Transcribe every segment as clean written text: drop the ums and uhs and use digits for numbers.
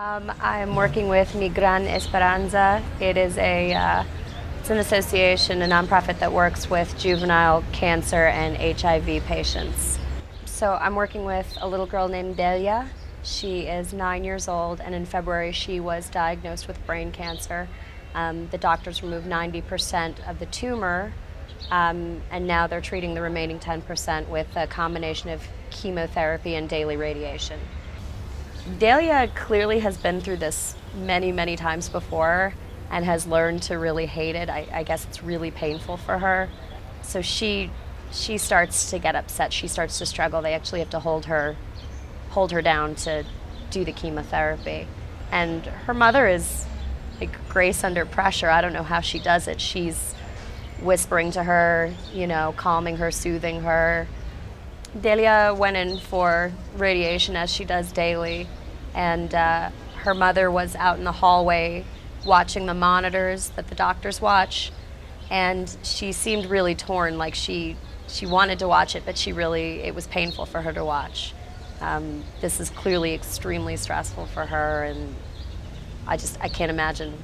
I'm working with Mi Gran Esperanza. It's an association, a nonprofit that works with juvenile cancer and HIV patients. So I'm working with a little girl named Delia. She is 9 years old, and in February she was diagnosed with brain cancer. The doctors removed 90% of the tumor, and now they're treating the remaining 10% with a combination of chemotherapy and daily radiation. Delia clearly has been through this many, many times before and has learned to really hate it. I guess it's really painful for her. So she starts to get upset. She starts to struggle. They actually have to hold her down to do the chemotherapy. And her mother is like Grace under pressure. I don't know how she does it. She's whispering to her, calming her, soothing her. Delia went in for radiation as she does daily, and her mother was out in the hallway watching the monitors that the doctors watch, and she seemed really torn, like she wanted to watch it, but it was painful for her to watch. This is clearly extremely stressful for her, and I can't imagine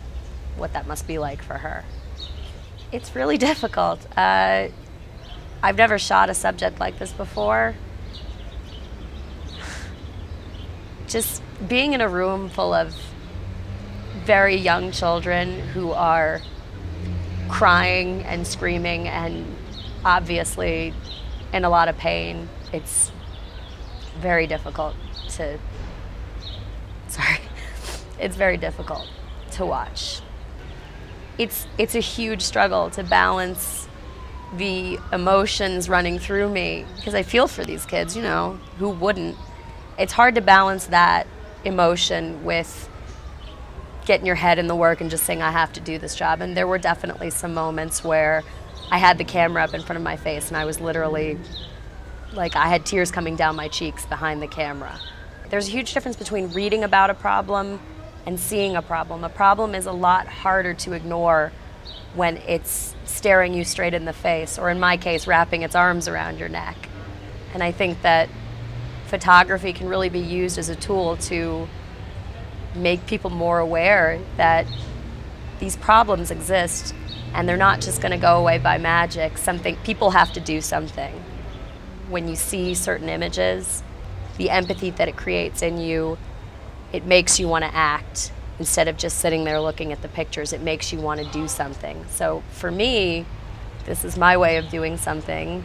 what that must be like for her. It's really difficult. I've never shot a subject like this before. Just being in a room full of very young children who are crying and screaming and obviously in a lot of pain, it's very difficult it's very difficult to watch. It's a huge struggle to balance the emotions running through me, because I feel for these kids, who wouldn't? It's hard to balance that emotion with getting your head in the work and just saying, I have to do this job. And there were definitely some moments where I had the camera up in front of my face and I was literally, I had tears coming down my cheeks behind the camera. There's a huge difference between reading about a problem and seeing a problem. A problem is a lot harder to ignore when it's staring you straight in the face, or in my case, wrapping its arms around your neck. And I think that photography can really be used as a tool to make people more aware that these problems exist and they're not just going to go away by magic. People have to do something. When you see certain images, the empathy that it creates in you, it makes you want to act. Instead of just sitting there looking at the pictures, it makes you want to do something. So for me, this is my way of doing something.